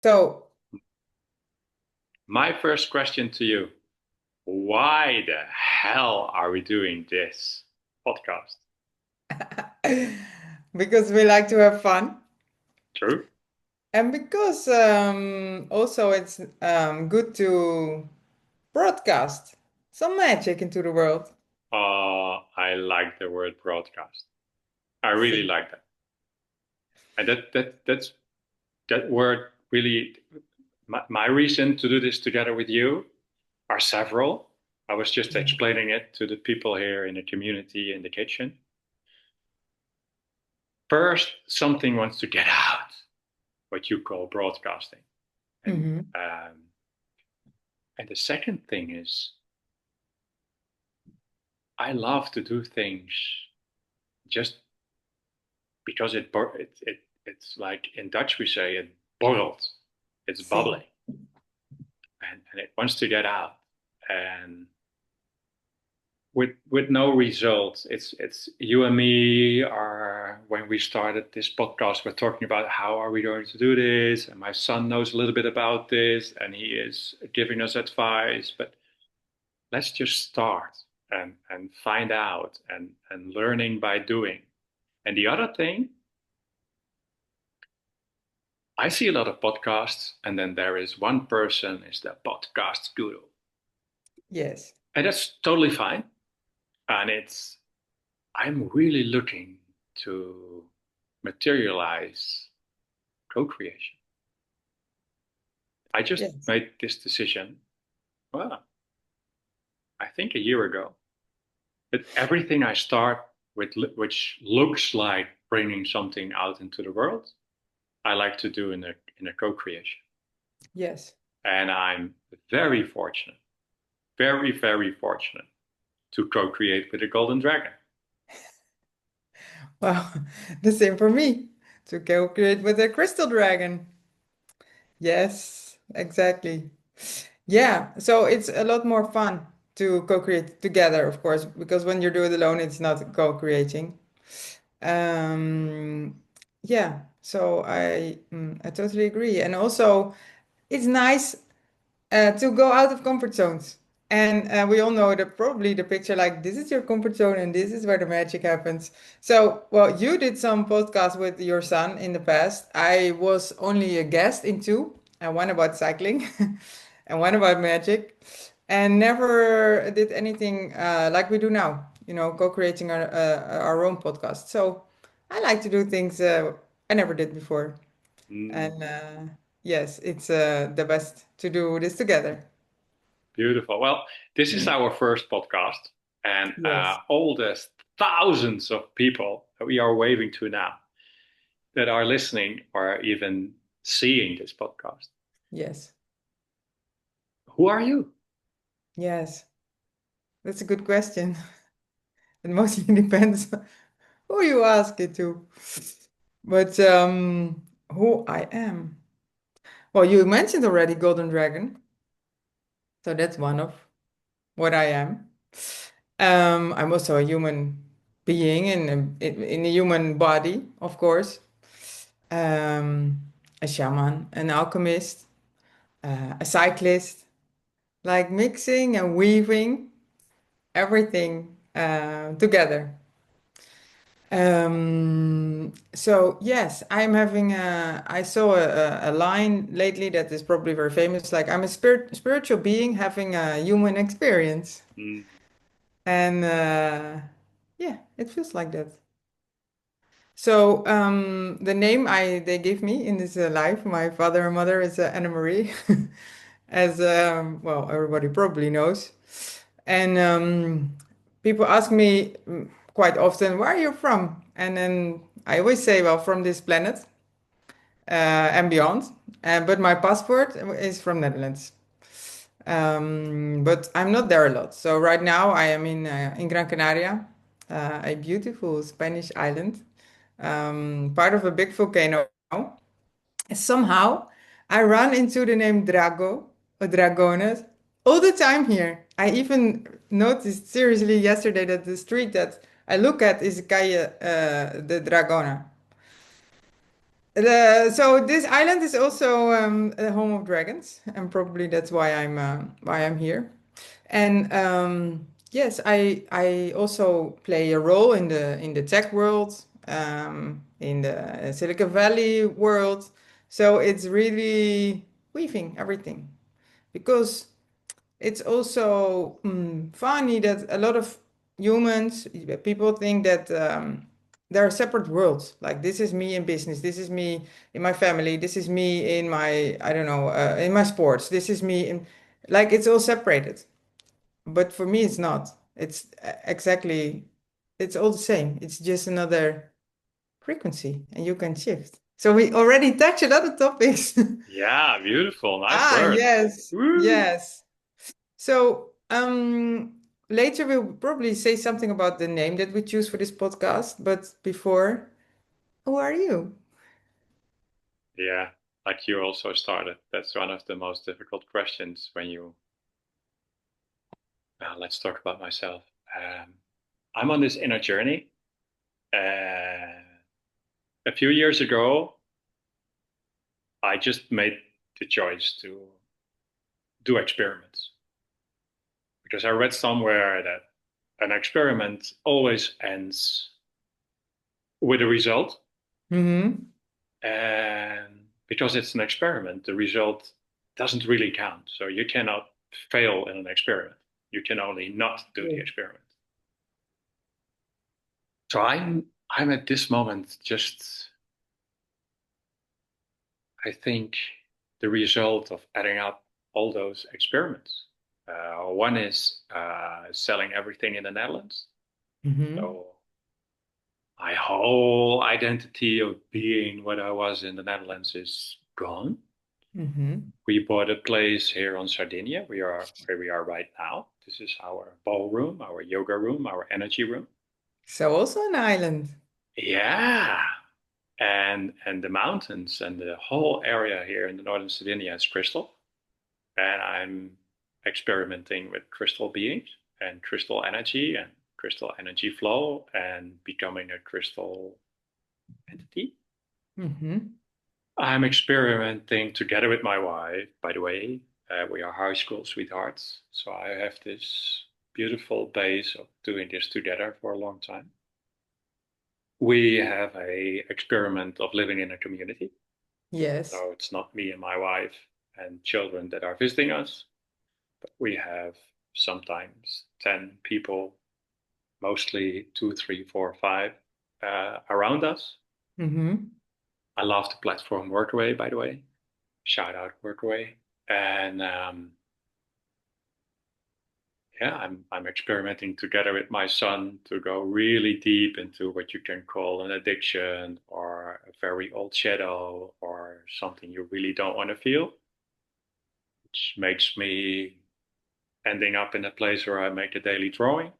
So, My first question to you, why the hell are we doing this podcast? because we like to have fun, True? and because also it's good to broadcast some magic into the world. I like the word broadcast. I really See. like that. And that word really, my reason to do this together with you are several. I was just Yeah. explaining it to the people here in the community in the kitchen. First, something wants to get out, what you call broadcasting. And Hmm. um, and the second thing is I love to do things just because it's like in Dutch we say it borrelt. It's See. bubbly and it wants to get out. And with no results, it's you and me are when we started this podcast, we're talking about how are we going to do this, and my son knows a little bit about this, and he is giving us advice. But let's just start and find out and learning by doing. And the other thing, I see a lot of podcasts, and then there is one person is the podcast guru, Yes. and that's totally fine. And it's I'm really looking to materialize co-creation. I just Yes. made this decision, well, I think a year ago, that everything I start with, which looks like bringing something out into the world, I like to do in a co-creation. Yes. And I'm very fortunate, very, very fortunate to co-create with the Golden Dragon. Well, the same for me to co-create with a crystal dragon. Yes, exactly. Yeah, so it's a lot more fun to co-create together, of course, because when you do it alone, it's not co-creating. Um, yeah, so I totally agree. And also, it's nice to go out of comfort zones. And we all know that probably the picture like this is your comfort zone and this is where the magic happens. So, well, you did some podcasts with your son in the past. I was only a guest in two, and one about cycling and one about magic, and never did anything like we do now, co-creating our own podcast. So I like to do things I never did before. Mm, And yes, it's the best to do this together. beautiful. Well, this is our first podcast, and Yes. all the thousands of people that we are waving to now that are listening or even seeing this podcast. Yes. Who are you? Yes. That's a good question. It mostly depends on who you ask it to. But who I am. Well, you mentioned already Golden Dragon. So that's one of what I am. I'm also a human being in a human body, of course. Um, a shaman, an alchemist, a cyclist, like mixing and weaving everything together. So yes, I saw a line lately that is probably very famous, like I'm a spiritual being having a human experience. Mm, And yeah, it feels like that. So the name they gave me in this life, my father and mother is Anna Marie, as well, everybody probably knows. And people ask me quite often, where are you from? And then I always say, well, from this planet and beyond. But my passport is from Netherlands. But I'm not there a lot. So right now I am in Gran Canaria, a beautiful Spanish island, part of a big volcano. Somehow I run into the name Drago or Dragones all the time here. I even noticed seriously yesterday that the street that I look at is Calle de Dragona. So this island is also a home of dragons, and probably that's why I'm here. And yes, I also play a role in the tech world, in the Silicon Valley world. So it's really weaving everything because it's also funny that a lot of humans, people think that there are separate worlds. Like this is me in business, this is me in my family, this is me in my, I don't know, in my sports, this is me in, like it's all separated. But for me, it's not. It's exactly, it's all the same. It's just another frequency and you can shift. So we already touched a lot of topics. Yeah, beautiful. Nice Ah, word. yes, Woo. yes. So, later we'll probably say something about the name that we choose for this podcast. But before, who are you? Yeah, like you also started. That's one of the most difficult questions when you, let's talk about myself. Um, I'm on this inner journey. Uh, a few years ago, I just made the choice to do experiments because I read somewhere that an experiment always ends with a result. Mm-hmm. And because it's an experiment, the result doesn't really count. So you cannot fail in an experiment. You can only not do the experiment. So I'm at this moment just I think the result of adding up all those experiments. One is selling everything in the Netherlands. Mm-hmm. So my whole identity of being what I was in the Netherlands is gone. Mm-hmm. We bought a place here on Sardinia. We are where we are right now. This is our ballroom, our yoga room, our energy room. So also an island. Yeah. And the mountains and the whole area here in the northern Sardinia is crystal. And I'm experimenting with crystal beings and crystal energy flow and becoming a crystal entity. Mm-hmm. I'm experimenting together with my wife, by the way. We are high school sweethearts. So I have this beautiful base of doing this together for a long time. We have a experiment of living in a community. Yes. So it's not me and my wife and children that are visiting us, but we have sometimes 10 people, mostly two, three, four, five, around us. Mm-hmm. I love the platform Workaway, by the way. Shout out Workaway. And yeah, I'm experimenting together with my son to go really deep into what you can call an addiction or a very old shadow or something you really don't want to feel, which makes me ending up in a place where I make a daily drawing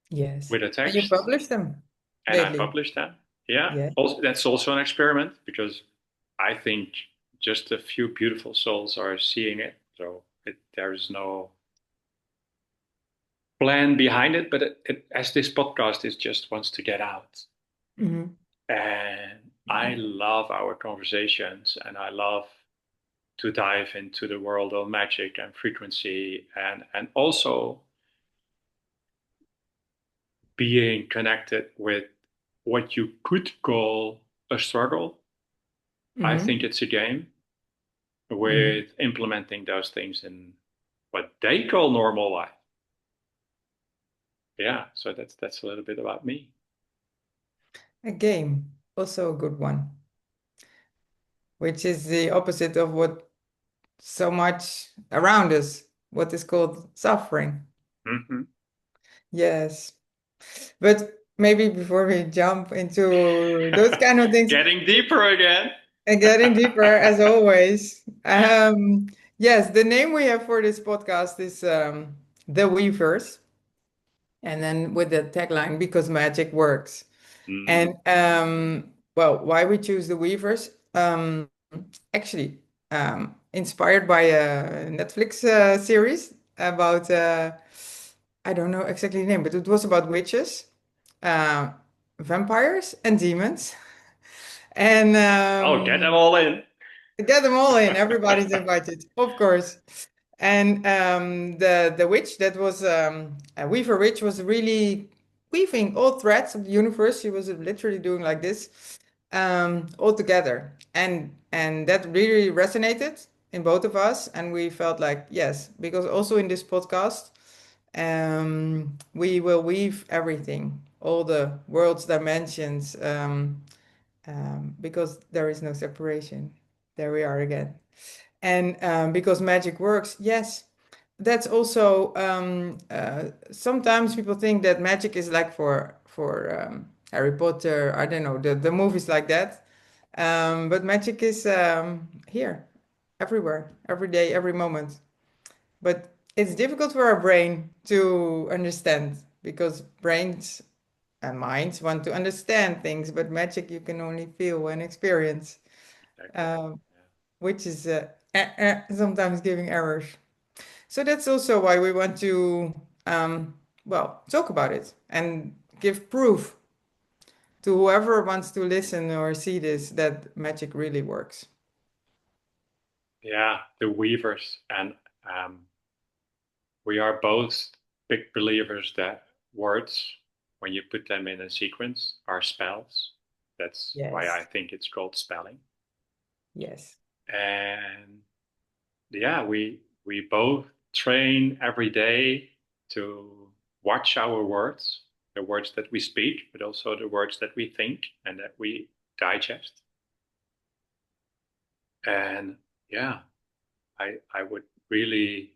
Yes. with a And you text publish them and I lately. publish them. Yeah, Yeah. also, that's also an experiment because I think just a few beautiful souls are seeing it. So there is no plan behind it, but as this podcast is just wants to get out. Mm-hmm. And I love our conversations and I love to dive into the world of magic and frequency and also being connected with what you could call a struggle. I think Mm-hmm. it's a game Mm-hmm. with implementing those things in what they call normal life. Yeah, so that's a little bit about me. A game, also a good one, which is the opposite of what so much around us, what is called suffering. Mm-hmm. Yes. But maybe before we jump into those kind of things, Getting deeper again. and getting deeper as always, yes, the name we have for this podcast is The Weavers, and then with the tagline, because magic works. Mm, And well, why we choose The Weavers? Actually, inspired by a Netflix series about, I don't know exactly the name, but it was about witches, uh, vampires, and demons. And Oh, get them all in. get them all in. Everybody's invited, of course. And the witch that was a weaver witch was really weaving all threads of the universe. She was literally doing like this all together, and that really resonated in both of us. And we felt like yes, because also in this podcast, we will weave everything, all the world's dimensions, because there is no separation. There we are again. And because magic works, yes, that's also sometimes people think that magic is like for Harry Potter. I don't know the movies like that, but magic is here, everywhere, every day, every moment. But it's difficult for our brain to understand because brains and minds want to understand things, but magic you can only feel and experience, Exactly. um, Yeah. which is sometimes giving errors. So that's also why we want to, well, talk about it and give proof to whoever wants to listen or see this that magic really works. Yeah, the weavers. And um, we are both big believers that words, when you put them in a sequence, are spells. That's why I Yes, think it's called spelling. yes, And yeah, we both train every day to watch our words, the words that we speak, but also the words that we think and that we digest. And yeah, I would really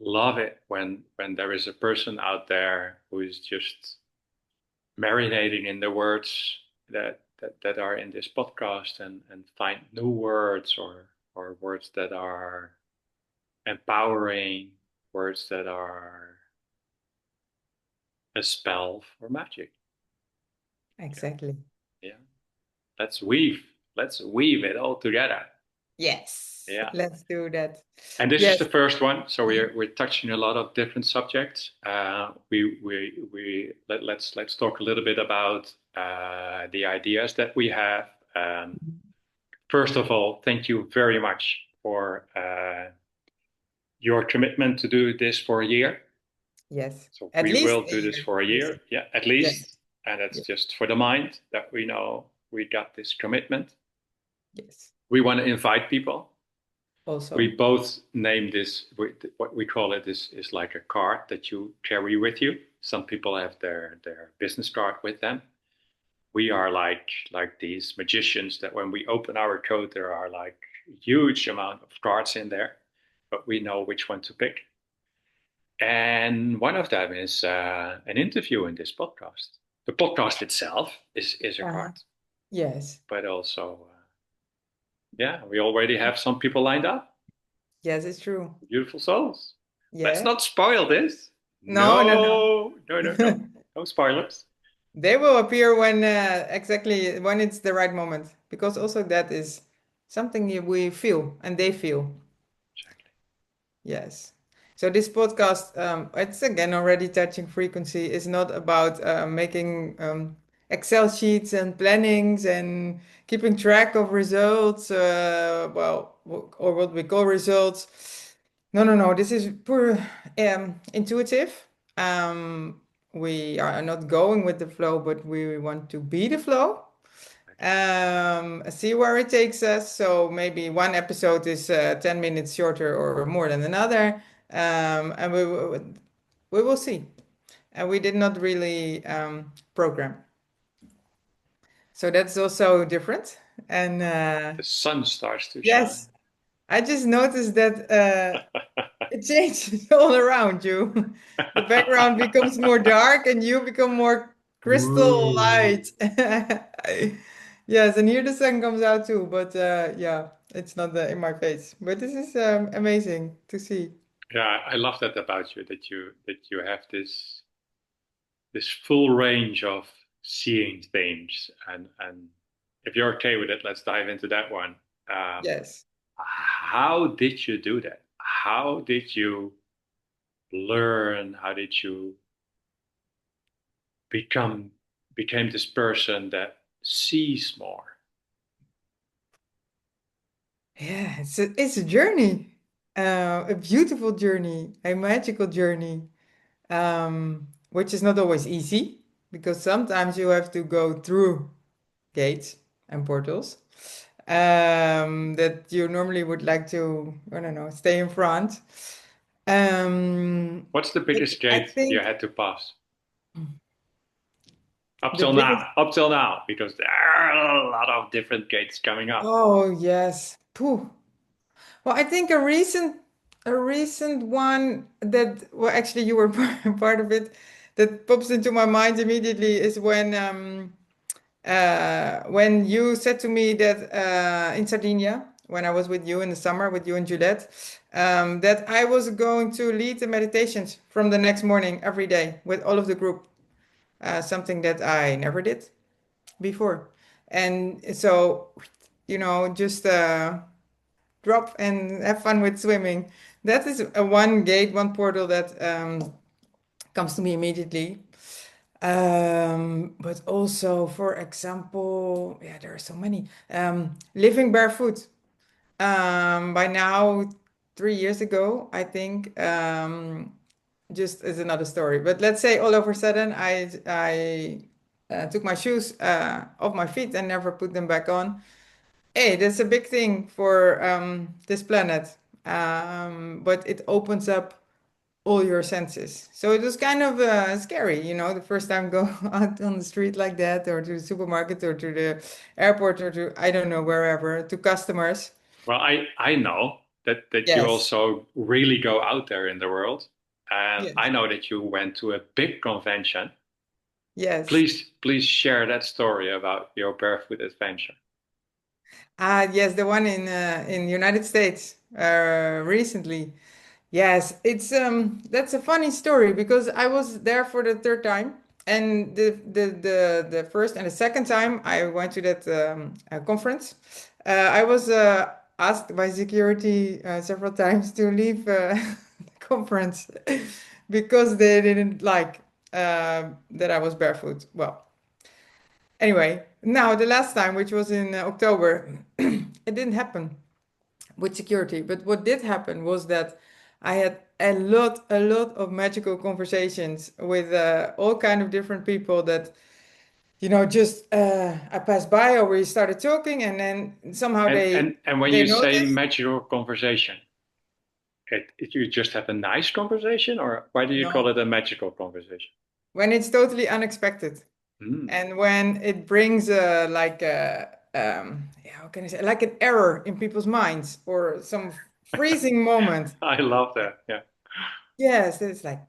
love it when there is a person out there who is just marinating in the words that are in this podcast and find new words or words that are empowering, words that are a spell for magic. Yeah, exactly. yeah. Let's weave. Let's weave it all together. Yes, Yeah. let's do that. And this is Yes, the first one, so we're touching a lot of different subjects. Let's talk a little bit about the ideas that we have. First of all, thank you very much for your commitment to do this for a year. yes, So at we least will a do this year. for a Yes, year, yeah, at yes, least, and that's yes, just for the mind that we know we got this commitment. yes. We want to invite people. We Also, both name this, what we call it is like a card that you carry with you. Some people have their business card with them. We are like these magicians that when we open our coat, there are like a huge amount of cards in there, but we know which one to pick. And one of them is an interview in this podcast. The podcast itself is a uh-huh. card, Yes, but also, yeah, we already have some people lined up. yes, it's true. Beautiful souls. Let's Yeah. not spoil this. No, no, no. No, no, no, no. No spoilers. They will appear when exactly when it's the right moment, because also that is something we feel and they feel. Exactly. Yes. So this podcast, it's again already touching frequency, is not about making Excel sheets and plannings and keeping track of results, well, or what we call results. No, no, no. This is pure intuitive. Um, we are not going with the flow, but we want to be the flow, Exactly. see where it takes us. So maybe one episode is 10 minutes shorter or more than another. And we will see. And we did not really program. So that's also different. And The sun starts to shine. yes, I just noticed that it changes all around you. The background becomes more dark and you become more crystal Ooh. light. Yes, and here the sun comes out too, but yeah, it's not in my face. But this is amazing to see. Yeah, I love that about you that you have this full range of seeing things and if you're okay with it, let's dive into that one. Um, Yes. how did you do that? How did you learn? How did you become became this person that sees more? Yeah, it's a journey, a beautiful journey, a magical journey, which is not always easy because sometimes you have to go through gates and portals that you normally would like to, I don't know, stay in front. What's the But biggest I gate you think had to pass up the till biggest, now? Up till now, because there are a lot of different gates coming up. oh yes, Phew. Well, I think a recent one that, well, actually you were part of it, that pops into my mind immediately is when you said to me that in Sardinia, when I was with you in the summer, with you and Juliet, that I was going to lead the meditations from the next morning every day with all of the group, something that I never did before. And so, just drop and have fun with swimming. That is a one gate, one portal that comes to me immediately. But also, for example, yeah, there are so many. Living barefoot. By now, 3 years ago, I think. Just is another story. But let's say all of a sudden, I took my shoes off my feet and never put them back on. Hey, that's a big thing for this planet. But it opens up all your senses. So it was kind of scary, the first time go out on the street like that, or to the supermarket, or to the airport, or to, I don't know, wherever, to customers. Well, I know that you Yes, also really go out there in the world, and I yes, know that you went to a big convention. yes. Please share that story about your barefoot adventure. Yes, the one in United States recently. Yes, it's that's a funny story because I was there for the third time, and the first and the second time I went to that conference, I was asked by security several times to leave the conference because they didn't like that I was barefoot. Well, anyway, now the last time, which was in October, it didn't happen with security. But what did happen was that I had a lot of magical conversations with all kind of different people that, just I passed by or we started talking, and then somehow And when they you say noticed. magical conversation, you just have a nice conversation, or why do you call No, it a magical conversation? when it's totally unexpected, Hmm. and when it brings like a yeah, how can I say, like an error in people's minds or some freezing moment. I love that. Yeah. Yes, it's like,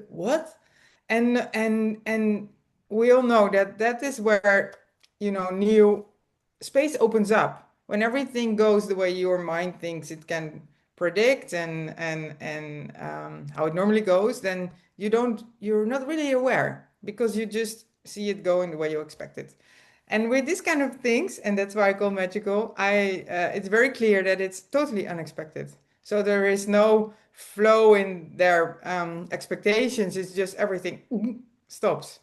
what? And we all know that that is where, new space opens up. When everything goes the way your mind thinks it can predict, and how it normally goes, then you're not really aware because you just see it going the way you expect it. And with these kind of things, and that's why I call magical, it's very clear that it's totally unexpected. So there is no flow in their expectations. It's just everything stops.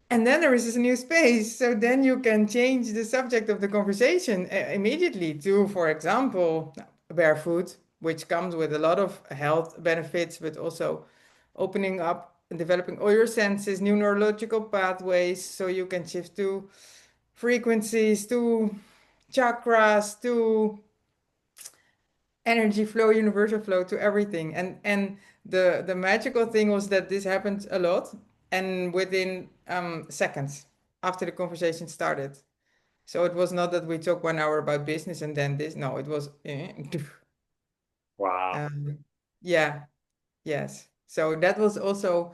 And then there is this new space. So then you can change the subject of the conversation immediately to, for example, barefoot, which comes with a lot of health benefits, but also opening up and developing all your senses, new neurological pathways. So you can shift to frequencies, to chakras, to energy flow, universal flow, to everything. And the magical thing was that this happened a lot and within seconds after the conversation started. So it was not that we talked 1 hour about business and then this. No, it was Wow. um, yeah, yes. So that was also,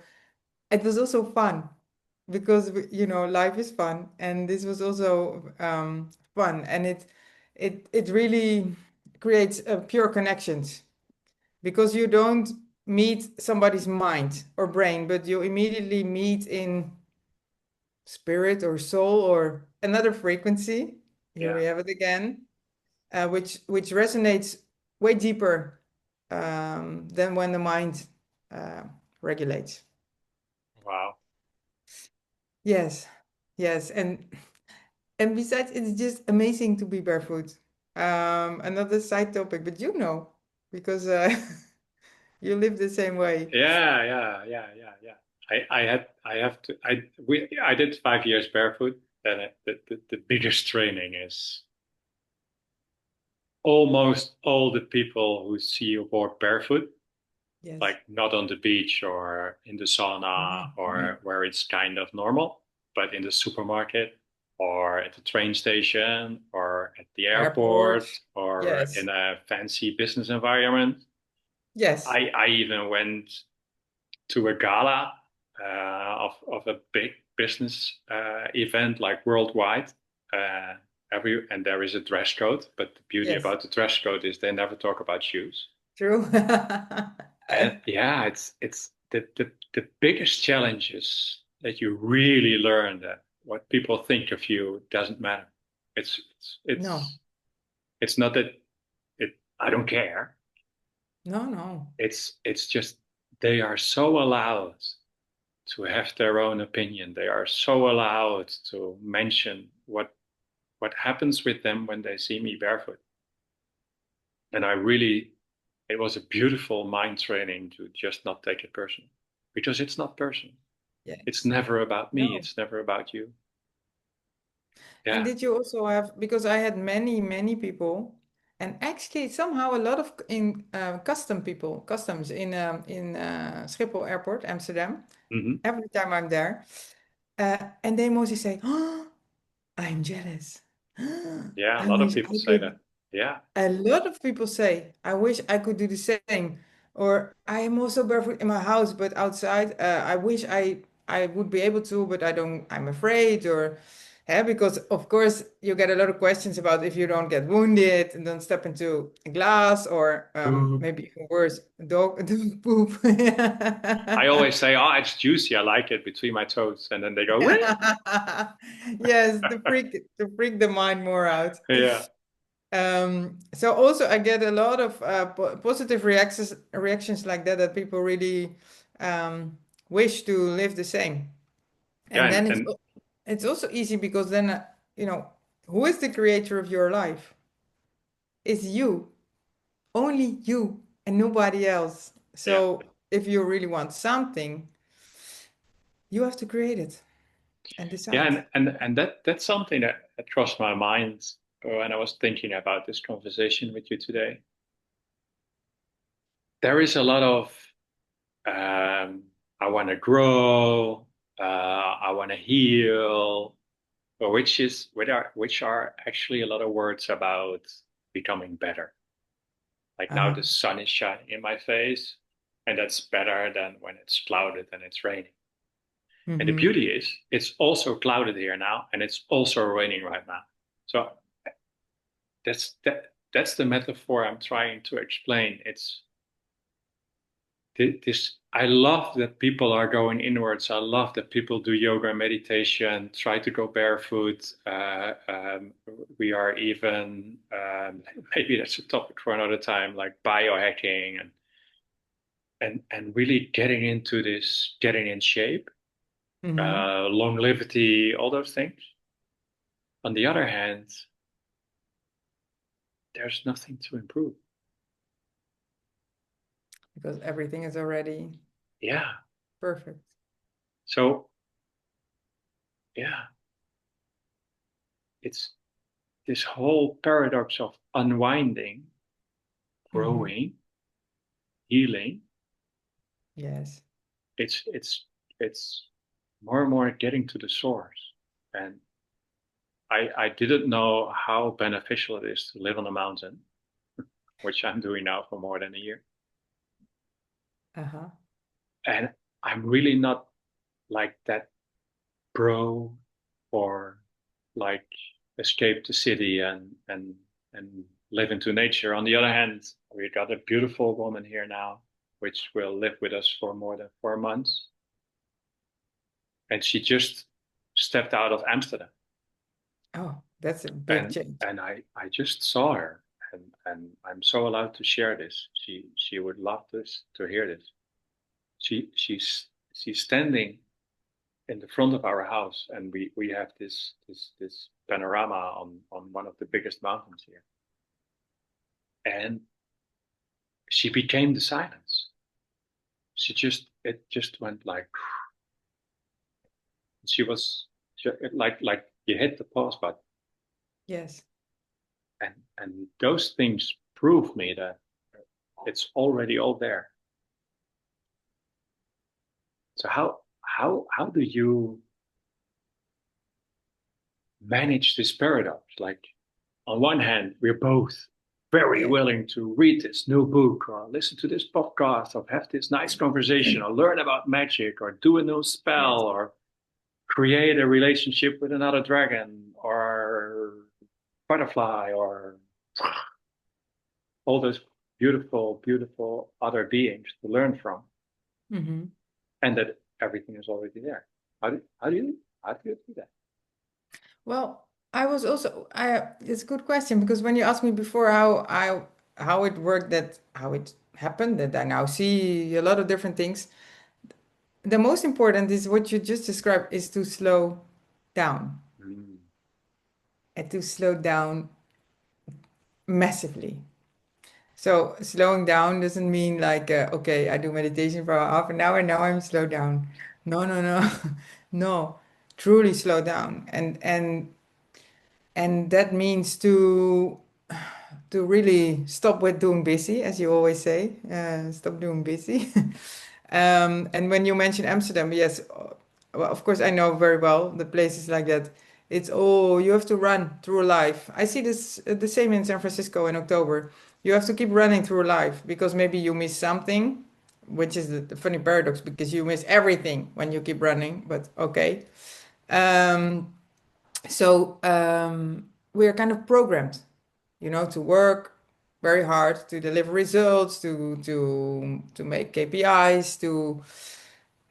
it was also fun because life is fun, and this was also fun, and it really creates pure connections because you don't meet somebody's mind or brain, but you immediately meet in spirit or soul or another frequency. Here Yeah. we have it again, which resonates way deeper than when the mind uh, regulates. Wow. Yes, yes, and besides, it's just amazing to be barefoot. Another side topic, but you know, because you live the same way. Yeah. I did 5 years barefoot, and the biggest training is almost all the people who see you walk barefoot, Yes. like not on the beach or in the sauna Mhm. or where it's kind of normal, but in the supermarket or at the train station or at the Airport. airport or Yes. in a fancy business environment. Yes. I even went to a gala of a big business event like worldwide. Uh, and there is a dress code, but the beauty Yes. about the dress code is they never talk about shoes. True. And yeah, it's the biggest challenge is that you really learn that what people think of you doesn't matter. It's it's No. it's it's not that it I don't care. No, no. It's just they are so allowed to have their own opinion. They are so allowed to mention what happens with them when they see me barefoot. And it was a beautiful mind training to just not take it personal because it's not personal. It's Yes. never about me. No. It's never about you. And Yeah. did you also have, because I had many, many people, and actually somehow a lot of customs in Schiphol Airport, Amsterdam, Hmm. every time I'm there, and they mostly say, "Oh, I'm jealous. Yeah. A I lot of wish people I say could." that. Yeah. A lot of people say, I wish I could do the same. Or I am also barefoot in my house, but outside, I wish I would be able to, but I don't, I'm afraid. Or, yeah, because of course you get a lot of questions about if you don't get wounded and don't step into a glass, or Boop. maybe even worse, dog poop. I always say, oh, it's juicy. I like it between my toes. And then they go, really? Yes, to freak the mind more out. Yeah. So also I get a lot of positive reactions like that, that people really um, wish to live the same. Yeah. And then And it's also easy because then you know, who is the creator of your life? It's you, only you, and nobody else. yeah. So if you really want something, you have to create it and Yeah. decide. And that's something that crossed my mind when I was thinking about this conversation with you today. There is a lot of um, I want to grow, I want to heal, but which are actually a lot of words about becoming better. Like now Uh-huh. the sun is shining in my face, and that's better than when it's clouded and it's raining. And the Mm-hmm. beauty is, it's also clouded here now, and it's also raining right now. So that's the metaphor I'm trying to explain. It's this I love that people are going inwards. I love that people do yoga and meditation, try to go barefoot. We are even maybe that's a topic for another time, like biohacking and really getting into this, getting in shape, Mm-hmm. longevity, all those things. On the other hand, there's nothing to improve. Because everything is already Yeah. perfect. So yeah, it's this whole paradox of unwinding, Mm-hmm. growing, healing. Yes. It's more and more getting to the source. And I didn't know how beneficial it is to live on a mountain, which I'm doing now for more than a year. Uh-huh. And I'm really not like that pro or like escape the city and live into nature. On the other hand, we got a beautiful woman here now, which will live with us for more than 4 months. And she just stepped out of Amsterdam. Oh, that's a big And change. I just saw her and I'm so allowed to share this. She would love this to hear this. She's standing in the front of our house and we have this panorama on one of the biggest mountains here. and she became the silence. It just went like, she was like you hit the pause button, Yes. and those things prove me that it's already all there. So how do you manage this paradox? Like, on one hand, we're both very Yes. willing to read this new book or listen to this podcast or have this nice conversation or learn about magic or do a new spell Yes. or create a relationship with another dragon or butterfly or all those beautiful, beautiful other beings to learn from, Hmm. and that everything is already there. How do you do that? Well, I was also it's a good question because when you asked me before how it worked, that how it happened, that I now see a lot of different things. The most important is what you just described is to slow down Mm. and to slow down massively. So slowing down doesn't mean like okay, I do meditation for half an hour, now I'm slowed down. No, no, no. No. Truly slow down. And that means to really stop with doing busy, as you always say. Stop doing busy. And when you mention Amsterdam, yes, well, of course, I know very well the places like that. It's all you have to run through life. I see this the same in San Francisco in October. You have to keep running through life because maybe you miss something, which is the funny paradox because you miss everything when you keep running. But okay. Um, so we are kind of programmed, to work very hard to deliver results, to make KPIs, to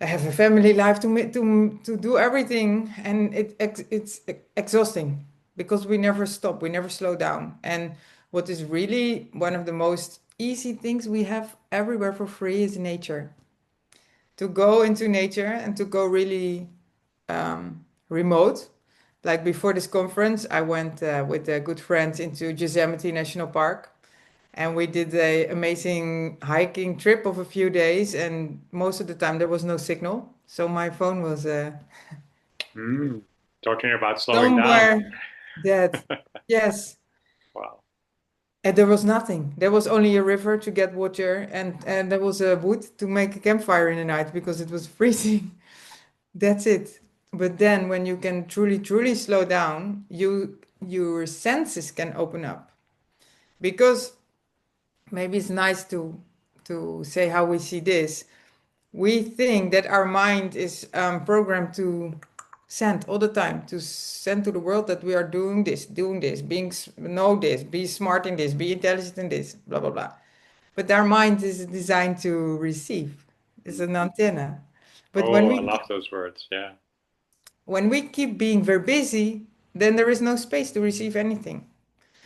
have a family life, to do everything, and it's exhausting because we never stop, we never slow down. And what is really one of the most easy things we have everywhere for free is nature. To go into nature and to go really remote. Like before this conference, I went with a good friend into Yosemite National Park, and we did a amazing hiking trip of a few days. And most of the time there was no signal, so my phone was Mm. Talking about slowing down. somewhere dead. Yes, Wow. and there was nothing. There was only a river to get water, and there was a wood to make a campfire in the night because it was freezing. That's it. But then when you can truly, truly slow down, your senses can open up. Because maybe it's nice to say how we see this. We think that our mind is programmed to send all the time, to send to the world that we are doing this, know this, be smart in this, be intelligent in this, blah blah blah. But our mind is designed to receive. It's an antenna. But Oh, I love those words. Yeah. when we keep being very busy, then there is no space to receive anything.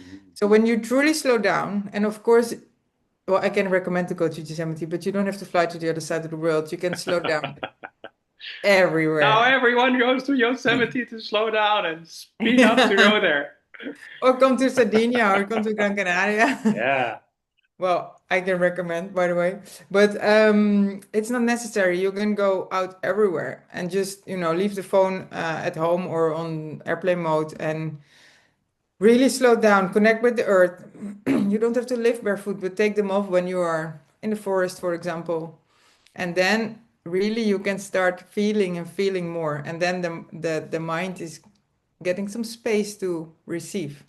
Mm. So when you truly slow down, and of course, well, I can recommend to go to Yosemite, but you don't have to fly to the other side of the world. You can slow down Now everywhere. everyone goes to Yosemite to slow down and speed up to go there. Or come to Sardinia or come to Gran Canaria. Yeah. Well, I can recommend, by the way. But it's not necessary. You can go out everywhere and just, leave the phone at home or on airplane mode and really slow down, connect with the earth. You don't have to live barefoot, but take them off when you are in the forest, for example. And then really you can start feeling and feeling more. And then the mind is getting some space to receive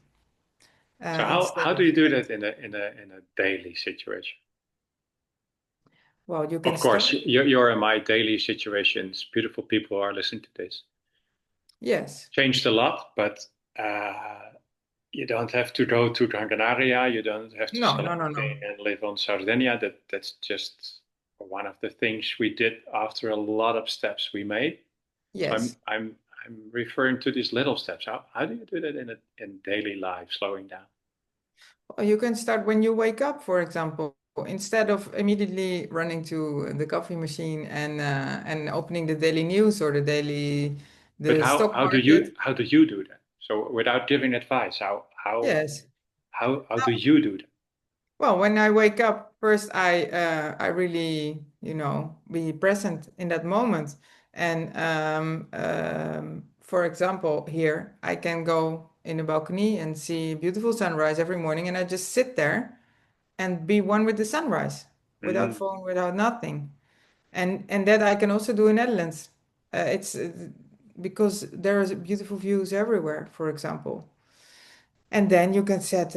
So instead how do of you do send. that in a daily situation? Well, you can Of course, start. you're in my daily situations. Beautiful people are listening to this. Yes. Changed a lot, but uh, you don't have to go to Gran Canaria. You don't have to No, sell no, no, no. everything and live on Sardinia. That's just one of the things we did after a lot of steps we made. So I'm Yes. I'm I'm referring to these little steps. How do you do that in daily life, slowing down? Well, you can start when you wake up, for example. Instead of immediately running to the coffee machine and opening the daily news or But the how stock how do market. you how do you do that? So without giving advice, how how Yes. how how do you do that? Well, when I wake up, first I really, be present in that moment. And for example, here I can go in the balcony and see beautiful sunrise every morning, and I just sit there and be one with the sunrise, without Mhm. phone, without nothing. And that I can also do in Netherlands. It's because there is beautiful views everywhere, for example. And then you can set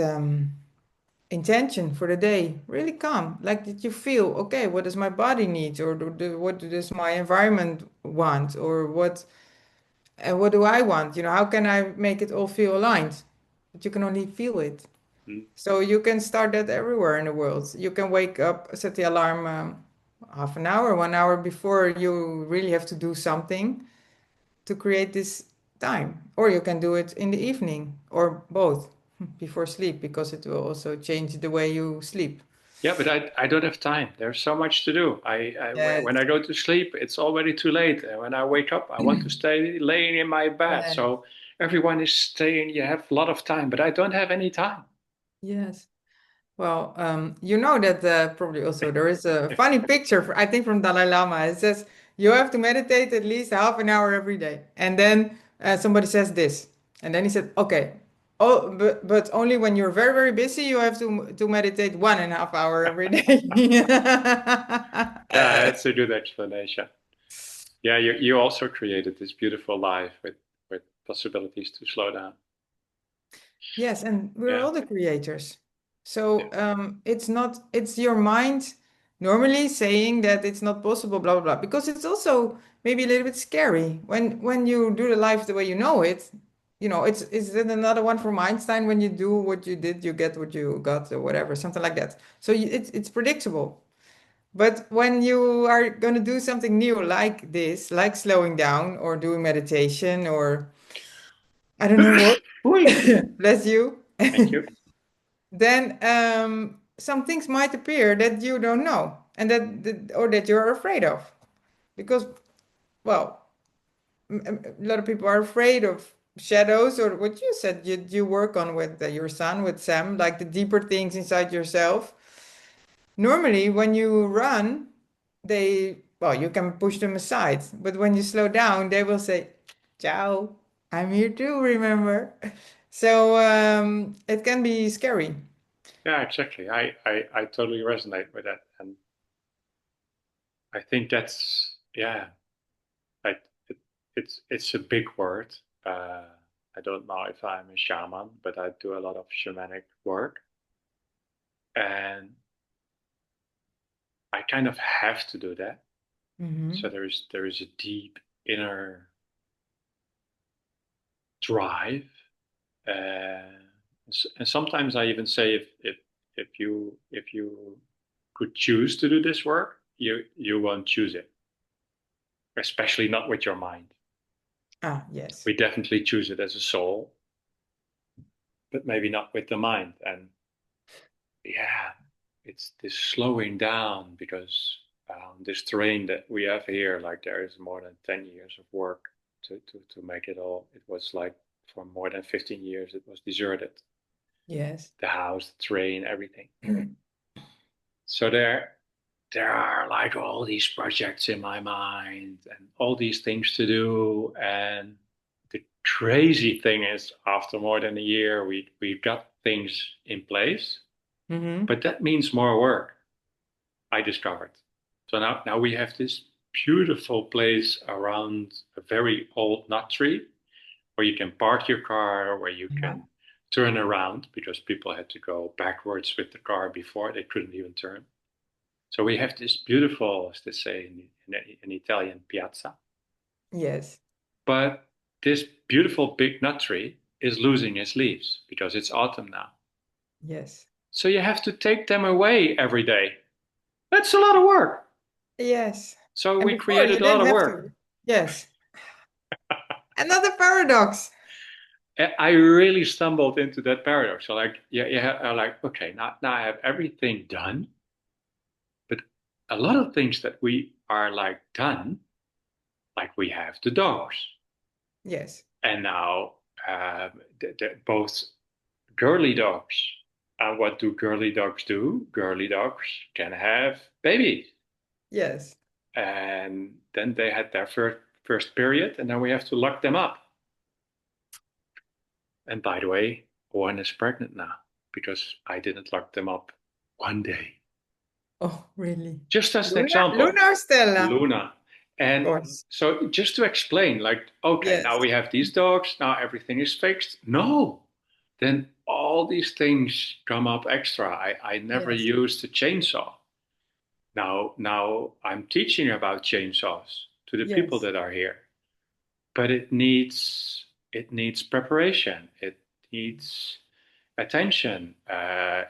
intention for the day, really calm, like that you feel, okay, what does my body need, or what does my environment want, or what do I want? How can I make it all feel aligned? But you can only feel it. Mhm. So you can start that everywhere in the world. You can wake up, set the alarm half an hour, 1 hour before you really have to do something to create this time. Or you can do it in the evening or both before sleep, because it will also change the way you sleep. Yeah, but I don't have time. There's so much to do. When Yes. I go to sleep, it's already too late. And when I wake up, I want to stay laying in my bed. Yes. So everyone is saying you have a lot of time, but I don't have any time. Yes. Well, you know that probably also there is a funny picture, I think from Dalai Lama. It says you have to meditate at least half an hour every day. And then somebody says this. And then he said, okay, oh, but only when you're very, very busy, you have to meditate 1.5 hour every day. Yeah, that's a good explanation. Yeah, you also created this beautiful life with possibilities to slow down. Yes, and we're Yeah. all the creators. So it's your mind normally saying that it's not possible, blah, blah, blah, because it's also maybe a little bit scary when you do the life the way you know it. It's then another one from Einstein: when you do what you did, you get what you got, or whatever, something like that. So it's predictable. But when you are going to do something new like this, like slowing down or doing meditation, or I don't know what, Oi. bless you. Thank you. Then some things might appear that you don't know, and or that you're afraid of, because, well, a lot of people are afraid of shadows, or what you said you work on with your son, with Sam, like the deeper things inside yourself. Normally when you run, well, you can push them aside, but when you slow down, they will say, ciao, I'm here too, remember. So it can be scary. Yeah, exactly. I totally resonate with that. And I think that's, yeah, I, it, it's a big word. Uh, I don't know if I'm a shaman, but I do a lot of shamanic work. And I kind of have to do that. So Hmm. there is a deep inner drive. Uh, and sometimes I even say if you could choose to do this work, you won't choose it, especially not with your mind. Yes. We definitely choose it as a soul, but maybe not with the mind. And yeah, it's this slowing down because this terrain that we have here, like there is more than 10 years of work to make it all. It was like for more than 15 years, it was deserted. Yes. The house, the train, everything. So there are like all these projects in my mind and all these things to do. And the crazy thing is, after more than a year, we got things in place, Hmm. but that means more work, I discovered. So now we have this beautiful place around a very old nut tree where you can park your car, where you Yeah. can turn around because people had to go backwards with the car before they couldn't even turn. So we have this beautiful, as they say in Italian, piazza. Yes. But this beautiful big nut tree is losing its leaves because it's autumn now. Yes. So you have to take them away every day. That's a lot of work. Yes. So And we before you created a lot didn't of have work. to. Yes. Another paradox. I really stumbled into that paradox. So like, yeah, I'm like, okay, now I have everything done, but a lot of things that we are like done, like we have the dogs, Yes. and now both girly dogs. And what do girly dogs do? Girly dogs can have babies. Yes. And then they had their first period, and then we have to lock them up. And by the way, one is pregnant now because I didn't lock them up one day. Oh, really? Just as an Luna, example, Luna or Stella? Luna. Of And course. so just to explain, like, okay, now Yes. we have these dogs, now everything is fixed. No, then all these things come up extra. I never Yes. used a chainsaw. Now I'm teaching about chainsaws to the people Yes. that are here, but it needs preparation. It needs attention.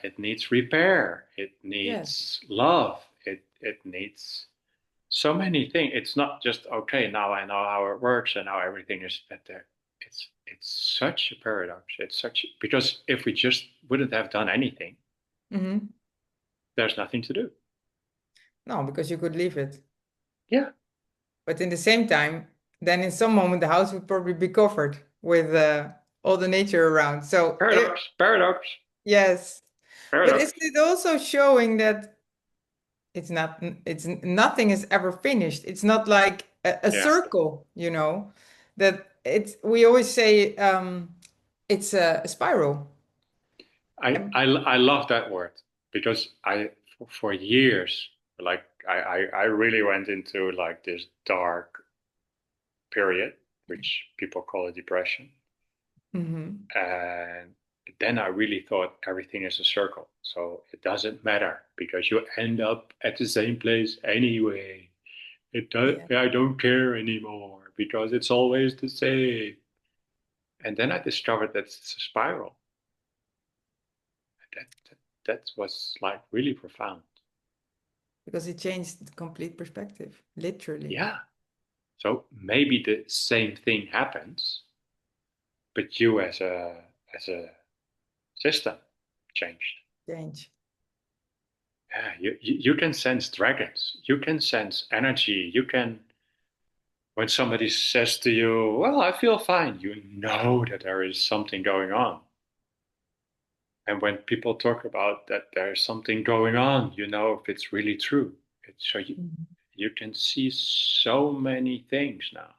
It needs repair. It Yes. needs love. It needs so many things. It's not just okay. Now I know how it works, and now everything is better. It's such a paradox. It's such because if we just wouldn't have done anything, Hmm. there's nothing to do. No, because you could leave it. Yeah, But in the same time, then in some moment the house would probably be covered with all the nature around. So paradox, paradox, yes. But paradox. isn't it also showing that nothing is ever finished? It's not like a Yeah, circle, that we always say it's a spiral. I love that word because for years like I really went into like this dark period, which people call a depression. Hmm. And then I really thought everything is a circle. So it doesn't matter because you end up at the same place anyway. Yeah, I don't care anymore because it's always the same. And then I discovered that it's a spiral. That was like really profound. because it changed the complete perspective, literally. Yeah. So maybe the same thing happens, but you as a system changed. Change. Yeah, you can sense dragons. You can sense energy. You can, when somebody says to you, well, I feel fine, you know that there is something going on. And when people talk about that there's something going on, you know if it's really true. So Mhm. you can see so many things now.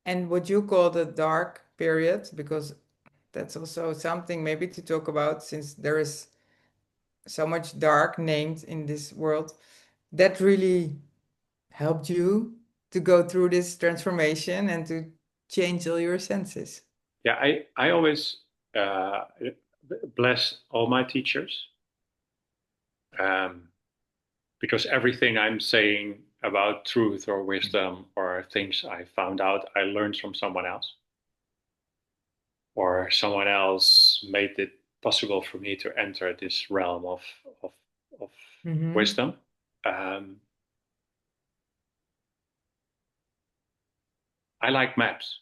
And what you call the dark period, because that's also something maybe to talk about since there is so much dark named in this world, that really helped you to go through this transformation and to change all your senses. Yeah, I always uh, bless all my teachers um, because everything I'm saying about truth or wisdom or things I found out, I learned from someone else, or someone else made it possible for me to enter this realm of, of Hmm. wisdom. Um, I like maps.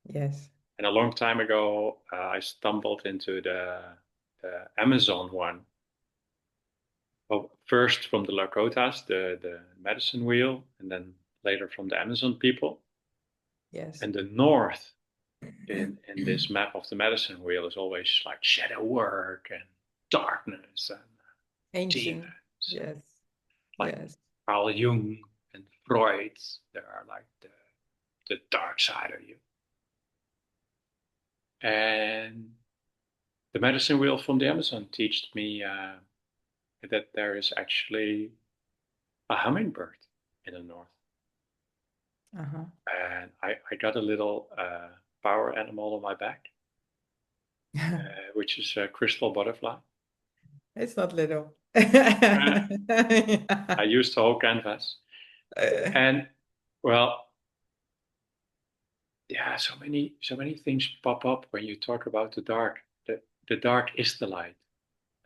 Yes. And a long time ago, I stumbled into the Amazon one. Well, first from the Lakotas, the medicine wheel, and then later from the Amazon people. Yes. And the north in this map of the medicine wheel is always like shadow work and darkness and Ancient. demons, Yes. like Yes. Carl Jung and Freud. They are like the dark side of you. And the medicine wheel from the Amazon taught me that there is actually a hummingbird in the north. Uh-huh. And I got a little power animal on my back, which is a crystal butterfly. It's not little. Uh, I used the whole canvas. And well, yeah, so many things pop up when you talk about the dark. The dark is the light.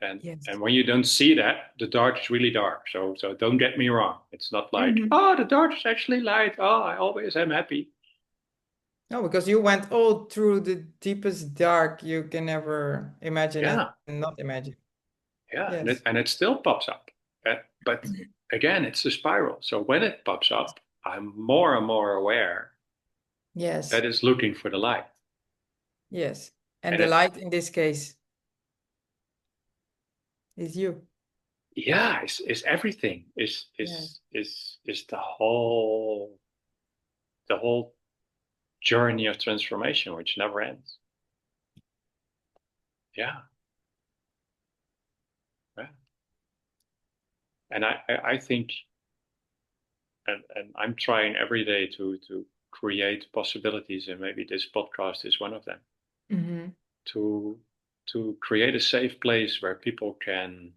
And Yes. and when you don't see that, the dark is really dark. So don't get me wrong. It's not like, Hmm. oh, the dark is actually light. Oh, I always am happy. No, because you went all through the deepest dark you can ever imagine and Yeah, not imagine. yeah, and it Yes. and it still pops up. But again, it's a spiral. So when it pops up, I'm more and more aware Yes. that it's looking for the light. Yes. And And the it light in this case. Is you. Yeah, is everything. Yes. Is the whole journey of transformation, which never ends. Yeah, yeah. And I think, and I'm trying every day to create possibilities, and maybe this podcast is one of them. Mm-hmm. To to create a safe place where people can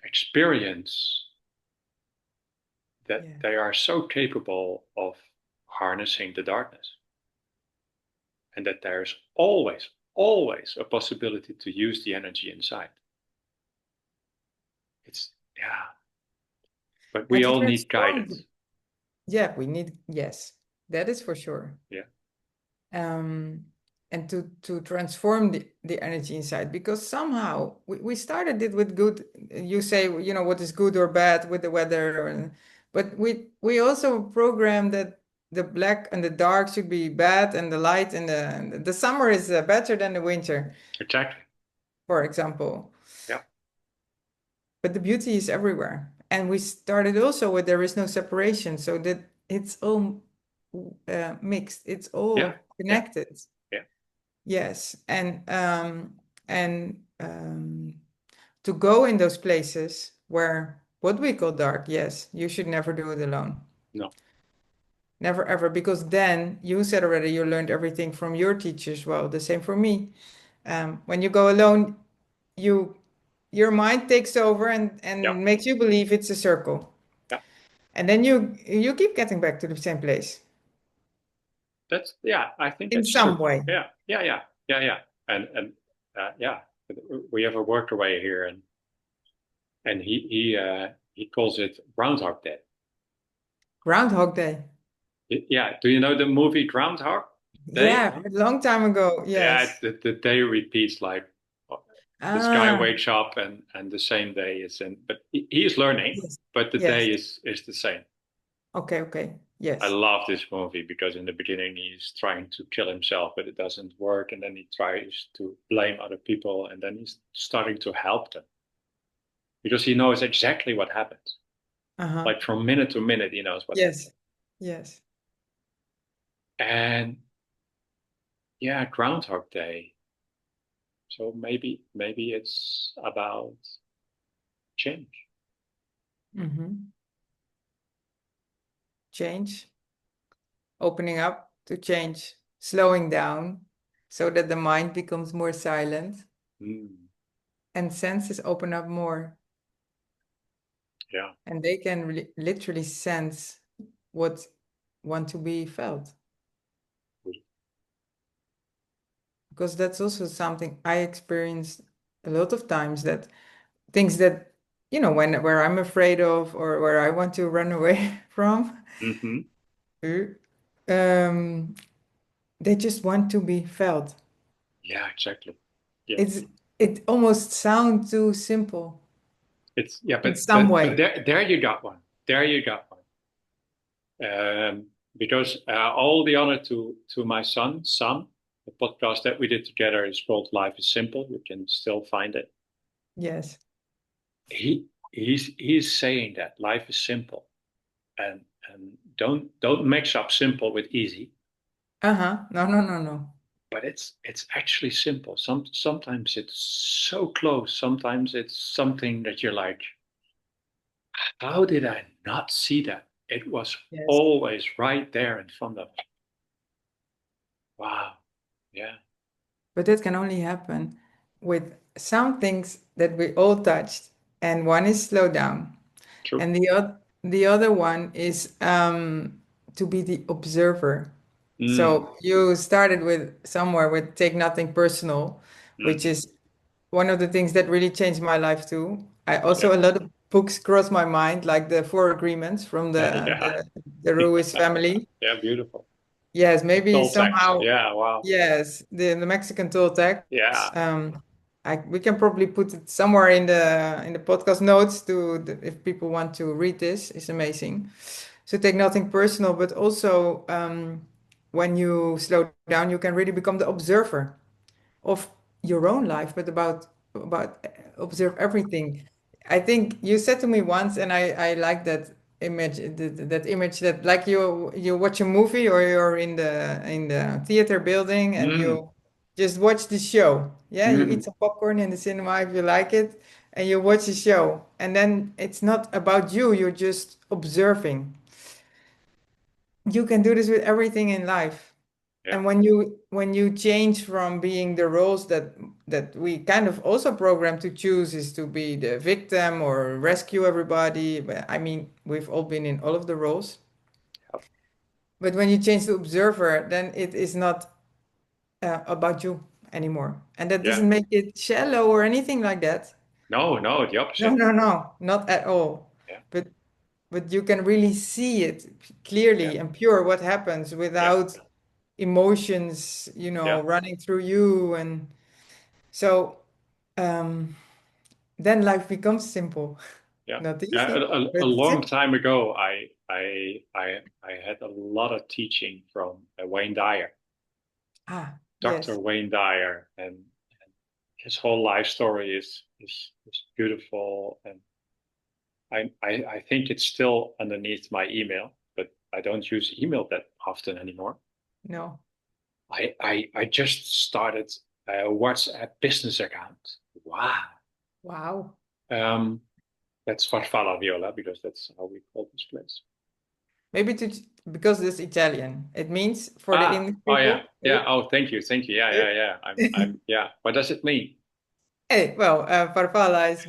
experience that Yeah. they are so capable of harnessing the darkness, and that there's always a possibility to use the energy inside. It's, yeah, but And we to all need transform, guidance. yeah, we need, yes, that is for sure. Yeah, um, and to transform the energy inside, because somehow we started it with good. You say, what is good or bad with the weather, but we also programmed that the black and the dark should be bad, and the light and the summer is better than the winter, exactly. for example. Yeah, But the beauty is everywhere, and we started also with there is no separation, so that it's all mixed, it's yeah, all yeah, connected. yeah. Yes, and to go in those places where what we call dark, yes, you should never do it alone. No, Never ever, because then you said already you learned everything from your teachers. Well, the same for me. When you go alone, you your mind takes over and yeah, makes you believe it's a circle, yeah. and then you keep getting back to the same place Yeah. I think in that's true. some way. Yeah, yeah, yeah, yeah, yeah. And yeah, we have a worker away here, and he calls it Groundhog Day. Groundhog Day. Yeah. Do you know the movie Groundhog Day? Yeah, a long time ago. Yeah, Yes. the day repeats, like this guy Ah, wakes up, and the same day is in, but he is learning, yes. but the Yes. day is the same. Okay, okay. I Yes. love this movie because in the beginning he's trying to kill himself, but it doesn't work, and then he tries to blame other people, and then he's starting to help them because he knows exactly what happens. Uh-huh. Like from minute to minute, he knows what happens. Yes. Yes. And yeah, Groundhog Day. So maybe it's about change. Mm-hmm. Change, opening up to change, slowing down so that the mind becomes more silent Mm, and senses open up more, yeah. and they can literally sense what want to be felt. Because that's also something I experienced a lot of times, that things that, where I'm afraid of or where I want to run away from, Hmm. um, they just want to be felt. Yeah, exactly. Yeah. It's it almost sounds too simple It's yeah, in but some but but way. there you got one. There you got one. Because all the honor to my son, Sam. The podcast that we did together is called Life is Simple. You can still find it. Yes. He's saying that life is simple, and don't mix up simple with easy. Uh-huh. No, no, no, no. But it's actually simple. Sometimes it's so close. Sometimes it's something that you're like, how did I not see that? It was Yes. always right there in front of me. Wow. Yeah. But that can only happen with some things that we all touched. And one is slow down. True. And the other one is to be the observer. Mm, So you started with somewhere with take nothing personal, which mm-hmm. is one of the things that really changed my life too. I Yeah. also a lot of books crossed my mind, like the Four Agreements from Yeah. the Ruiz family. Yeah. Beautiful. Yes, The maybe Toltecs. somehow. Yeah. Wow. Yes, the Mexican Toltecs. Yeah. We can probably put it somewhere in the podcast notes if people want to read this. It's amazing. So take nothing personal, but also when you slow down, you can really become the observer of your own life, but about about observe everything. I think you said to me once, and I like that image, that image that like you watch a movie or you're in the theater building and Mm, you just watch the show. Yeah, you eat mm, some popcorn in the cinema if you like it, and you watch the show, and then it's not about you. You're just observing. You can do this with everything in life. yeah, And when you change from being the roles that we kind of also programmed to choose is to be the victim or rescue everybody. But I mean, we've all been in all of the roles. yeah, But when you change to observer, then it is not about you anymore. And that yeah. doesn't make it shallow or anything like that. No, no, the No, opposite. no, no, not at all. Yeah, But but you can really see it yeah, clearly and pure what happens yeah, without emotions, yeah, running through you. And so um, then life becomes simple. yeah. Not Yeah, easy, a but long simple. time ago, I had a lot of teaching from Wayne Dyer, Ah, Dr. yes. Wayne Dyer, and his whole life story is beautiful. And I think it's still underneath my email, but I don't use email that often anymore. No. I just started a WhatsApp business account. Wow. Wow. Um, that's Farfalla Viola because that's how we call this place. Maybe because this Italian. It means for the Ah, English oh yeah, people. yeah. Oh, thank you. Yeah, Eh, yeah, yeah. Yeah. What does it mean? Hey, well, farfalla is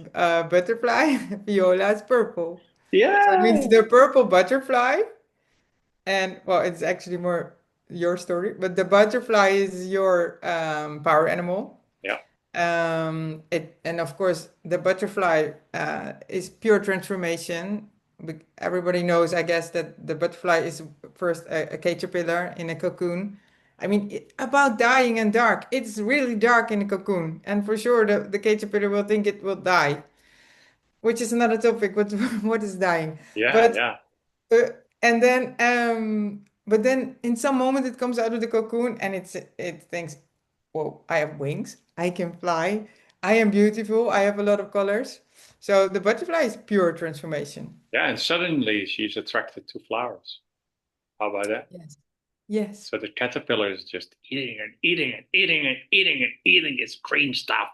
butterfly, viola is purple. So it means Yeah, the purple butterfly. And well, it's actually more your story, but the butterfly is your power animal. yeah, And of course, the butterfly is pure transformation. Everybody knows, I guess, that the butterfly is first a caterpillar in a cocoon. I mean, about dying and dark. It's really dark in the cocoon, and for sure, the caterpillar will think it will die, which is another topic. What what is dying? yeah, But yeah, uh, and then, but then in some moment it comes out of the cocoon and it thinks, "Whoa, I have wings. I can fly. I am beautiful. I have a lot of colors." So the butterfly is pure transformation. yeah. And suddenly she's attracted to flowers. How about that? Yes. Yes. So the caterpillar is just eating and eating and eating and eating and eating its green stuff.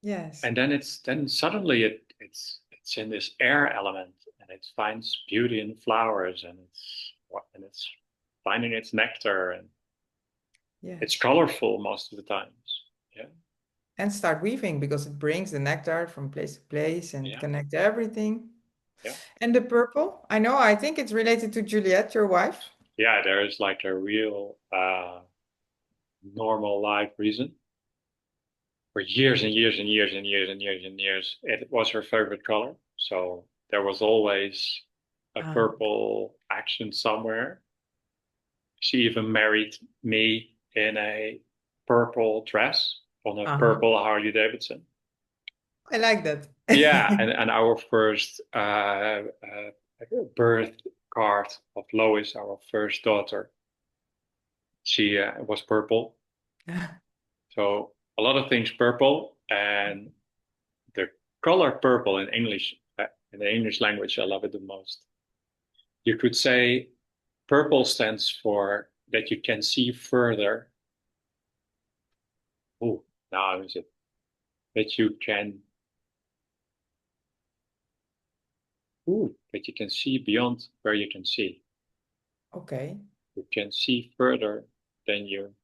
Yes. And then suddenly it's in this air element and it finds beauty in flowers and it's finding its nectar and it's Yes. colorful most of the times. Yeah, And start weaving because it brings the nectar from place to place and yeah, connect everything. yeah, And the purple, I know, I think it's related to Juliet, your wife. yeah. There is like a real normal life reason. For years and years and years and years and years and years, it was her favorite color. So there was always a Ah, purple action somewhere. She even married me in a purple dress on a uh-huh. purple Harley Davidson. I like that. Yeah, and our first birth card of Lois, our first daughter, she was purple. So a lot of things purple, and the color purple in English, in the English language, I love it the most. You could say purple stands for that you can see further. Oh, now is it that you can, that you can see beyond where you can see. Okay. You can see further than you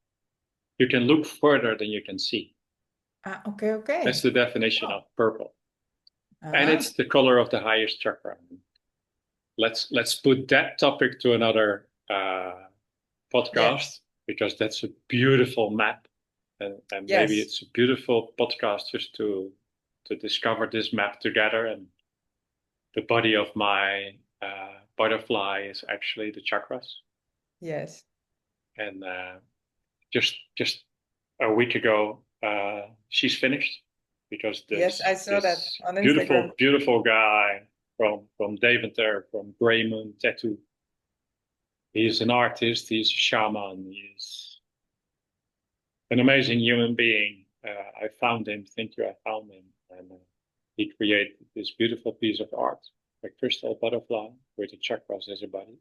can look further than you can see. Ah, okay, That's okay. the definition Oh, of purple. And uh-huh. it's the color of the highest chakra. Let's put that topic to another Yes. podcast because that's a beautiful map, and maybe Yes. it's a beautiful podcast just to discover this map together. And the body of my butterfly is actually the chakras. Yes. And just a week ago, she's finished because Yes, I saw that this on Instagram. beautiful guy from Deventer, from Grey Moon Tattoo. He's an artist. He's a shaman. He's an amazing human being. I found him. Thank you, I found him. And he created this beautiful piece of art, a crystal butterfly with the chakras as a body.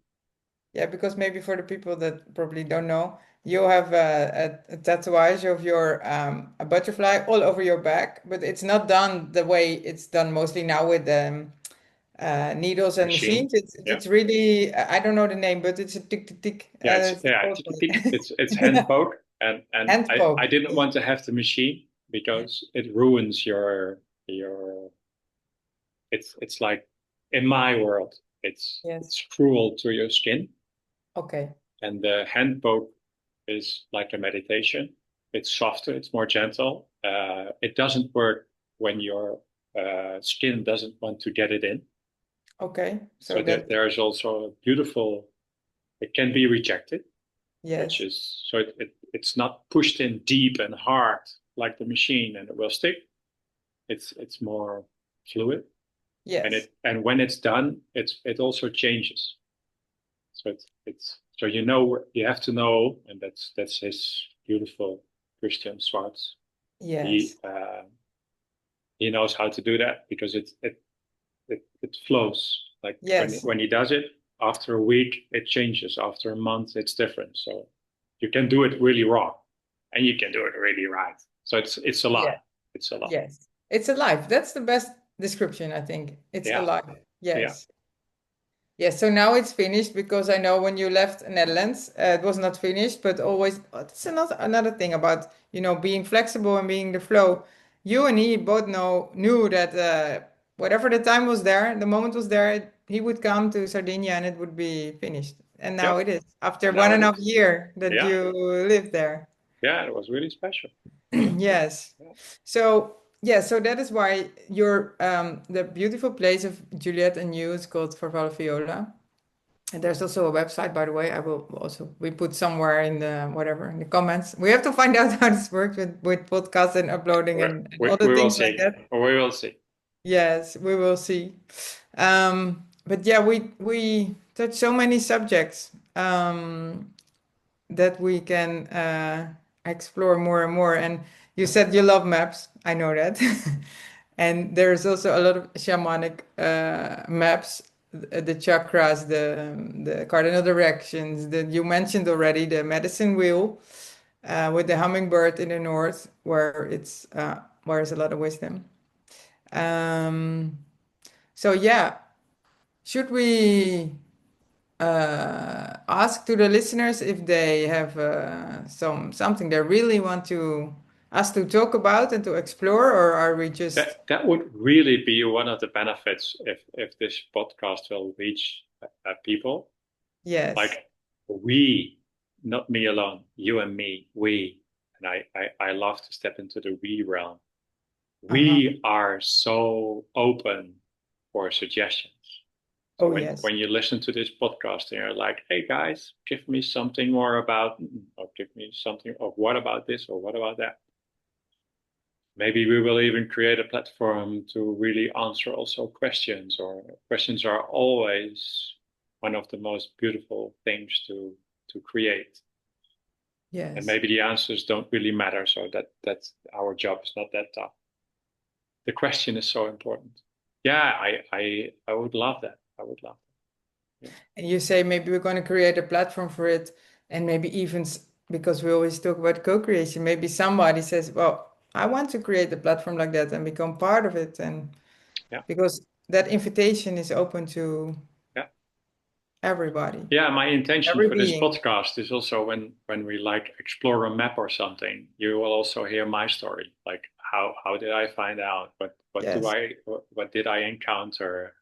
Yeah, because maybe for the people that probably don't know, you have a tattooage of your a butterfly all over your back, but it's not done the way it's done mostly now with needles and Machine. machines. It's Yeah. it's really I don't know the name, but it's a tick tick tick. Yeah, it's It's yeah, called tick, tick. It's hand that. poke, and Hand I poke. didn't want to have the machine because it ruins your it's like in my world Yes. it's cruel to your skin, Okay. and the hand poke is like a meditation. It's softer, it's more gentle. It doesn't work when your skin doesn't want to get it in. Okay. So So that there's also a beautiful. It can be rejected, which yes. is so it's not pushed in deep and hard like the machine and it will stick. It's more fluid, and Yes. when it's done, it also changes. So it's so you know you have to know, and that's his beautiful Christian Schwartz. He Yes. uh, he knows how to do that because it flows. Like Yes. when he does it, after a week it changes. After a month it's different. So you can do it really wrong, and you can do it really right. So it's a Yeah. lot. It's a lot. Yes. It's alive. That's the best description, I think. It's Yeah, alive. yeah. Yes. Yes, so now it's finished because I know when you left Netherlands, it was not finished, but always that's another thing about, being flexible and being the flow. You and he both knew that whatever the time was there, the moment was there, he would come to Sardinia and it would be finished. And now Yep. it is, after And one now it and a half is. year that Yeah, you lived there. yeah. It was really special. Yes. Yeah. So yeah, so that is why your the beautiful place of Juliet and you is called Farfalla Viola. And there's also a website, by the way. I will also we put somewhere in the whatever in the comments. We have to find out how this works with podcasts and uploading and other We will things like see. that. We will see. Yes, we will see. But yeah, we touch so many subjects that we can explore more and more. And you said you love maps. I know that. And there's also a lot of shamanic maps, the chakras, the cardinal directions that you mentioned already, the medicine wheel with the hummingbird in the north, where is a lot of wisdom. Um, so yeah, should we ask to the listeners if they have something they really want to us to talk about and to explore, or are we just That would really be one of the benefits if this podcast will reach people. yes, Like we, not me alone, you and me, we. And I love to step into the we realm. uh-huh. We are so open for suggestions. So Oh yes, when you listen to this podcast and you're like, hey guys, give me something more about, or give me something of what about this or what about that. Maybe we will even create a platform to really answer also questions, or questions are always one of the most beautiful things to create. And yes, maybe the answers don't really matter, so that's our job is not that tough. The question is so important. Yeah, I would love that. I would love that. Yeah. and you say maybe we're going to create a platform for it, and maybe even because we always talk about co-creation, maybe somebody says, well, I want to create a platform like that and become part of it, and Yeah. because that invitation is open to Yeah. everybody, Yeah, my intention every for this being. podcast is also when we like explore a map or something, you will also hear my story. Like how did I find out? Yes, What did I encounter?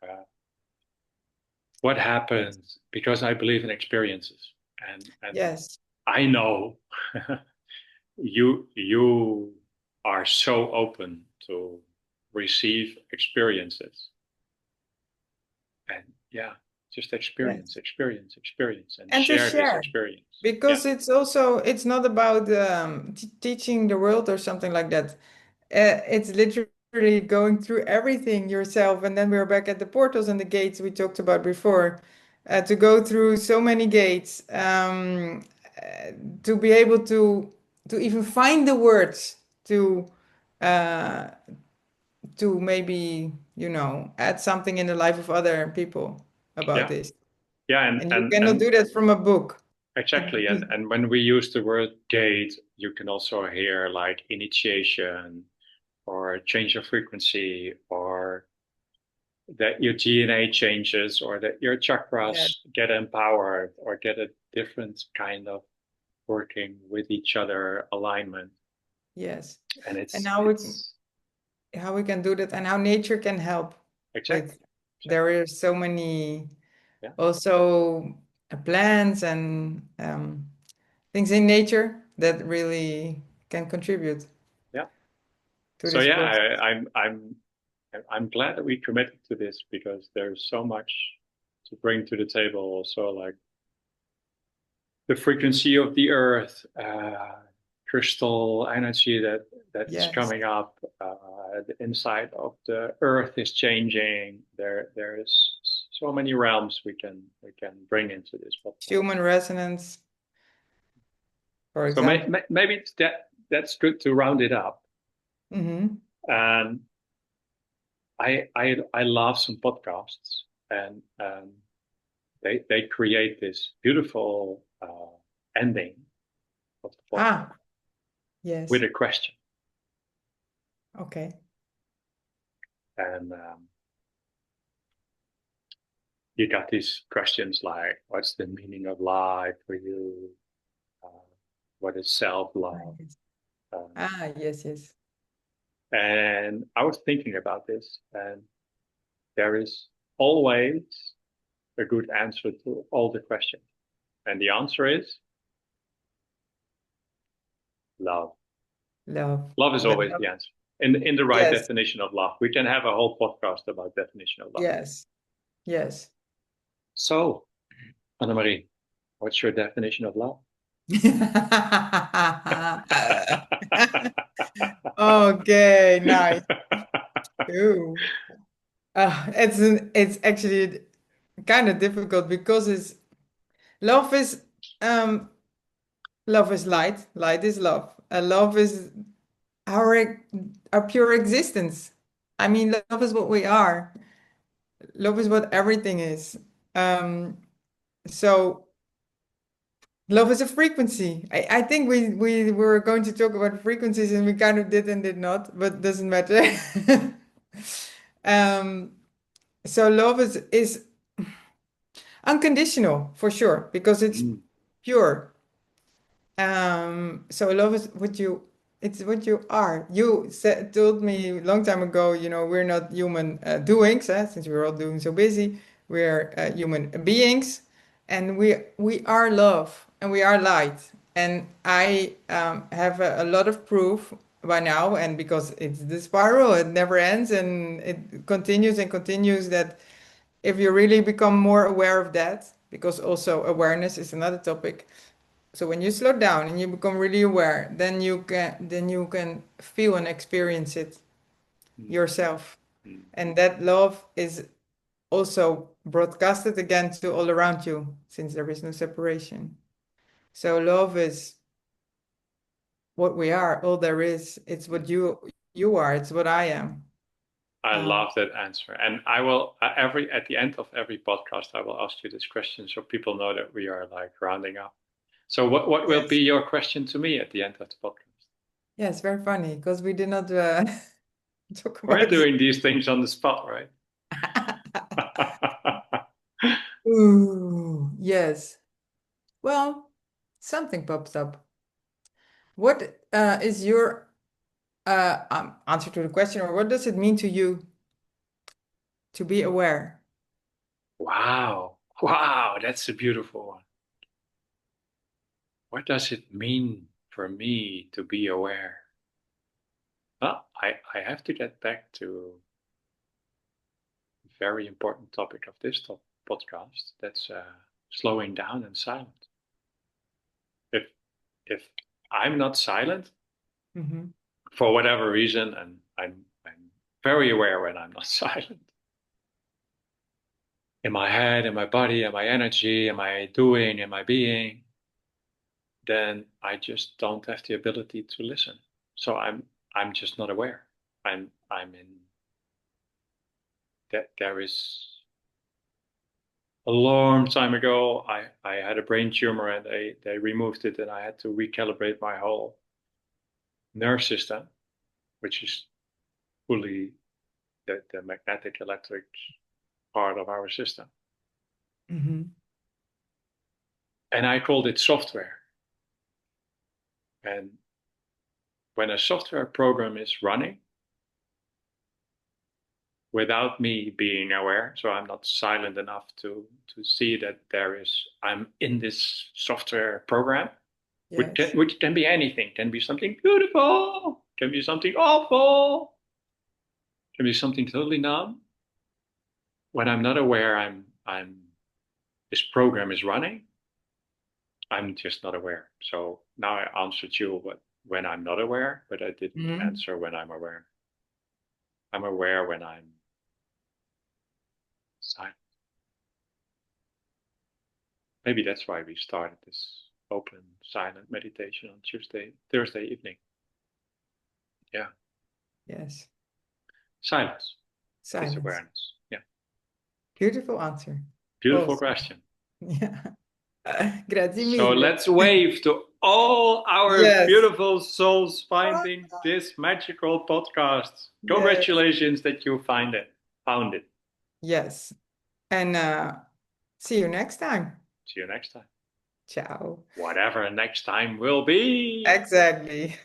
What yes, happened? Because I believe in experiences, and yes. I know you are so open to receive experiences, and yeah, just Yes. experience, and And to share this share, experience. Yeah. because it's not about teaching the world or something like that. It's literally going through everything yourself. And then we're back at the portals and the gates we talked about before. To go through so many gates, to be able to even find the words to uh, to maybe, add something in the life of other people about Yeah. this. Yeah. And you cannot do that from a book. Exactly. And when we use the word gate, you can also hear like initiation or change of frequency or that your DNA changes or that your Yes, chakras get empowered or get a different kind of working with each other alignment. yes. And And it's how we can do that and how nature can help with. exactly, There exactly. are so many Yeah, also plants and things in nature that really can contribute yeah. to So this yeah, process. I'm glad that we committed to this because there's so much to bring to the table. Also, like the frequency of the earth, crystal energy that is Yes, coming up. The inside of the earth is changing. There's so many realms we can bring into this podcast. human resonance, for So example. maybe that's good to round it up. Hmm. And I love some podcasts, and they create this beautiful ending of the podcast Ah, yes. with a question. Okay. And you got these questions like, what's the meaning of life for you? Uh, what is Ah, self-love? yes. Um, Ah, yes, yes. and I was thinking about this, and there is always a good answer to all the questions. And the answer is love. Love. Love is That always love. the answer. In the right Yes, definition of love. We can have a whole podcast about definition of love. yes, yes. So, Annemarie, what's your definition of love? Okay, nice. Ooh. It's actually kind of difficult because love is um love is light. Light is love. Love is our our pure existence. I mean, love is what we are. Love is what everything is. Um, so love is a frequency. I think we were going to talk about frequencies and we kind of did and did not, but doesn't matter. Um, so love is unconditional for sure because it's Mm, pure. So love is it's what you are. You told me a long time ago, we're not human doings, since we're all doing so busy. We're human beings, and we are love and we are light. And I have a lot of proof by now, and because it's the spiral, it never ends and it continues and continues that if you really become more aware of that, because also awareness is another topic, so when you slow down and you become really aware, then you can feel and experience it mm, yourself. mm. And that love is also broadcasted again to all around you since there is no separation. So love is what we are, all there is. It's what you are, it's what I am. I Um, love that answer. And I will every at the end of every podcast, I will ask you this question so people know that we are like rounding up. So what will be yes. your question to me at the end of the podcast? Yeah, it's very funny because we did not talk We're about this. doing these things on the spot, right? Ooh, yes. Well, something pops up. What is your answer to the question, or what does it mean to you to be aware? Wow. Wow, that's a beautiful one. What does it mean for me to be aware? Well, I have to get back to a very important topic of this podcast. That's slowing down and silent. If if I'm not silent Hmm. for whatever reason, and I'm very aware when I'm not silent. In my head, in my body, in my energy, in my doing, in my being, then I just don't have the ability to listen. So I'm just not aware. I'm in that there is a long time ago, I had a brain tumor and they removed it and I had to recalibrate my whole nerve system, which is fully the magnetic electric part of our system. Mm-hmm. And I called it software. And when a software program is running without me being aware, so I'm not silent enough to see that I'm in this software program, Yes. which can be anything, can be something beautiful, can be something awful, can be something totally numb. When I'm not aware, this program is running. I'm just not aware. So now I answered you when I'm not aware, but I didn't Mm-hmm. answer when I'm aware. I'm aware when I'm silent. Maybe that's why we started this open, silent meditation on Thursday evening. Yeah. Yes. Silence is Silence. awareness. Yeah. Beautiful answer. Beautiful Also. question. Yeah. Grazie So mille. let's wave to all our Yes. beautiful souls finding this magical podcast. Yes. Congratulations that you found it. Yes. And see you next time. See you next time. Ciao. Whatever next time will be. Exactly.